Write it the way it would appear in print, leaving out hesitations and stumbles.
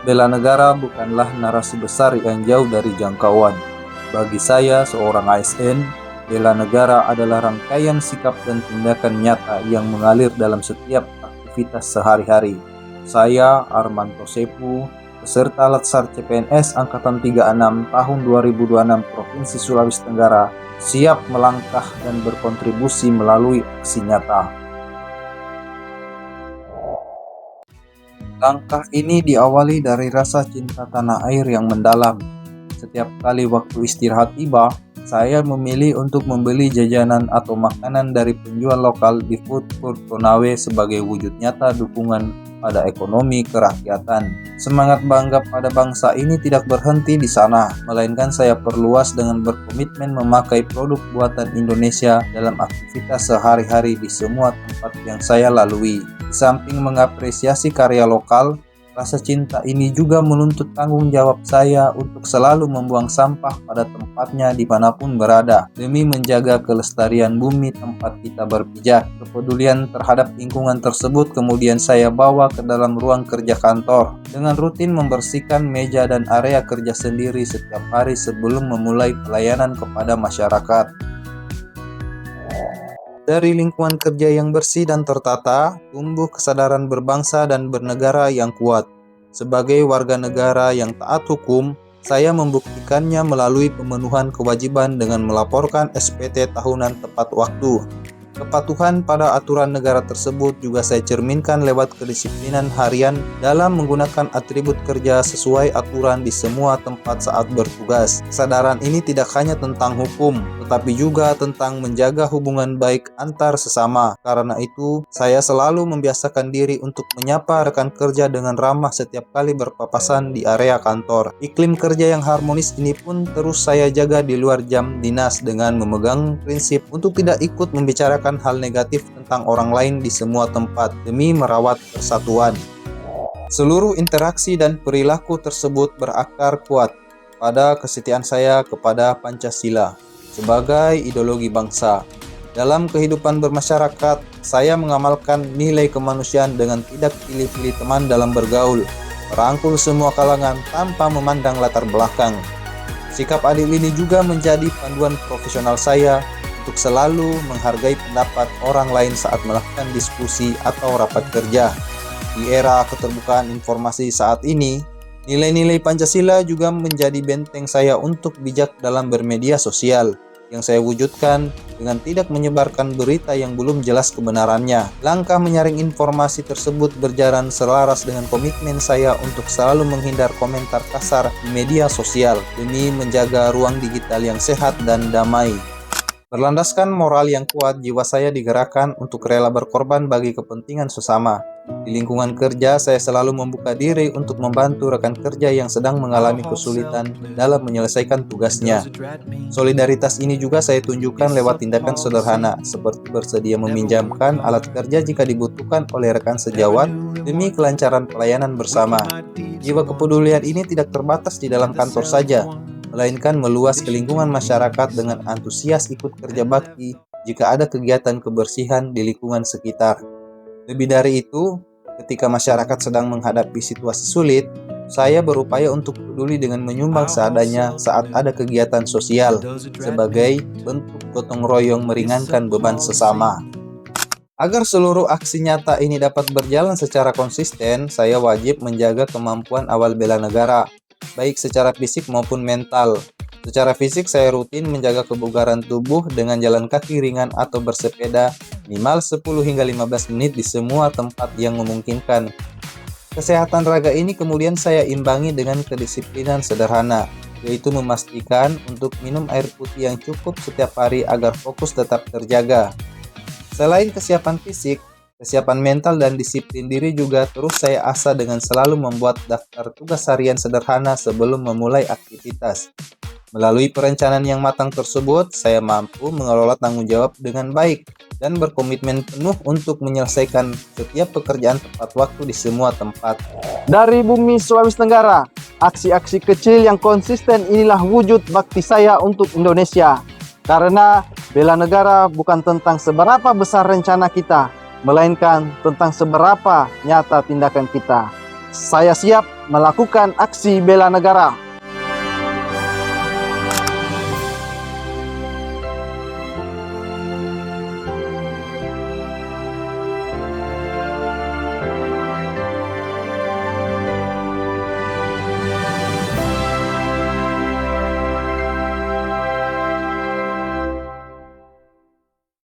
Bela negara bukanlah narasi besar yang jauh dari jangkauan. Bagi saya, seorang ASN, bela negara adalah rangkaian sikap dan tindakan nyata yang mengalir dalam setiap aktivitas sehari-hari. Saya, Armanto Sepu, peserta Latsar CPNS Angkatan 36 tahun 2026 Provinsi Sulawesi Tenggara, siap melangkah dan berkontribusi melalui aksi nyata. Langkah ini diawali dari rasa cinta tanah air yang mendalam. Setiap kali waktu istirahat tiba, saya memilih untuk membeli jajanan atau makanan dari penjual lokal di Food Court Konawe sebagai wujud nyata dukungan pada ekonomi kerakyatan. Semangat bangga pada bangsa ini tidak berhenti di sana, melainkan saya perluas dengan berkomitmen memakai produk buatan Indonesia dalam aktivitas sehari-hari di semua tempat yang saya lalui. Di samping mengapresiasi karya lokal, rasa cinta ini juga menuntut tanggung jawab saya untuk selalu membuang sampah pada tempatnya dimanapun berada, demi menjaga kelestarian bumi tempat kita berpijak. Kepedulian terhadap lingkungan tersebut kemudian saya bawa ke dalam ruang kerja kantor, dengan rutin membersihkan meja dan area kerja sendiri setiap hari sebelum memulai pelayanan kepada masyarakat. Dari lingkungan kerja yang bersih dan tertata, tumbuh kesadaran berbangsa dan bernegara yang kuat. Sebagai warga negara yang taat hukum, saya membuktikannya melalui pemenuhan kewajiban dengan melaporkan SPT tahunan tepat waktu. Kepatuhan pada aturan negara tersebut juga saya cerminkan lewat kedisiplinan harian dalam menggunakan atribut kerja sesuai aturan di semua tempat saat bertugas. Kesadaran ini tidak hanya tentang hukum, tetapi juga tentang menjaga hubungan baik antar sesama. Karena itu, saya selalu membiasakan diri untuk menyapa rekan kerja dengan ramah setiap kali berpapasan di area kantor. Iklim kerja yang harmonis ini pun terus saya jaga di luar jam dinas dengan memegang prinsip untuk tidak ikut membicarakan hal negatif tentang orang lain di semua tempat demi merawat persatuan. Seluruh interaksi dan perilaku tersebut berakar kuat pada kesetiaan saya kepada Pancasila sebagai ideologi bangsa. Dalam kehidupan bermasyarakat, saya mengamalkan nilai kemanusiaan dengan tidak pilih-pilih teman dalam bergaul, merangkul semua kalangan tanpa memandang latar belakang. Sikap adil ini juga menjadi panduan profesional saya untuk selalu menghargai pendapat orang lain saat melakukan diskusi atau rapat kerja. Di era keterbukaan informasi saat ini, nilai-nilai Pancasila juga menjadi benteng saya untuk bijak dalam bermedia sosial, yang saya wujudkan dengan tidak menyebarkan berita yang belum jelas kebenarannya. Langkah menyaring informasi tersebut berjalan selaras dengan komitmen saya untuk selalu menghindar komentar kasar di media sosial demi menjaga ruang digital yang sehat dan damai. Berlandaskan moral yang kuat, jiwa saya digerakkan untuk rela berkorban bagi kepentingan sesama. Di lingkungan kerja, saya selalu membuka diri untuk membantu rekan kerja yang sedang mengalami kesulitan dalam menyelesaikan tugasnya. Solidaritas ini juga saya tunjukkan lewat tindakan sederhana, seperti bersedia meminjamkan alat kerja jika dibutuhkan oleh rekan sejawat demi kelancaran pelayanan bersama. Jiwa kepedulian ini tidak terbatas di dalam kantor saja, melainkan meluas ke lingkungan masyarakat dengan antusias ikut kerja bakti jika ada kegiatan kebersihan di lingkungan sekitar. Lebih dari itu, ketika masyarakat sedang menghadapi situasi sulit, saya berupaya untuk peduli dengan menyumbang seadanya saat ada kegiatan sosial, sebagai bentuk gotong royong meringankan beban sesama. Agar seluruh aksi nyata ini dapat berjalan secara konsisten, saya wajib menjaga kemampuan awal bela negara, baik secara fisik maupun mental. Secara fisik, saya rutin menjaga kebugaran tubuh dengan jalan kaki ringan atau bersepeda minimal 10 hingga 15 menit di semua tempat yang memungkinkan. Kesehatan raga ini kemudian saya imbangi dengan kedisiplinan sederhana, yaitu memastikan untuk minum air putih yang cukup setiap hari agar fokus tetap terjaga. Selain kesiapan fisik, kesiapan mental dan disiplin diri juga terus saya asah dengan selalu membuat daftar tugas harian sederhana sebelum memulai aktivitas. Melalui perencanaan yang matang tersebut, saya mampu mengelola tanggung jawab dengan baik dan berkomitmen penuh untuk menyelesaikan setiap pekerjaan tepat waktu di semua tempat. Dari bumi Sulawesi Tenggara, aksi-aksi kecil yang konsisten inilah wujud bakti saya untuk Indonesia. Karena bela negara bukan tentang seberapa besar rencana kita, melainkan tentang seberapa nyata tindakan kita. Saya siap melakukan aksi bela negara.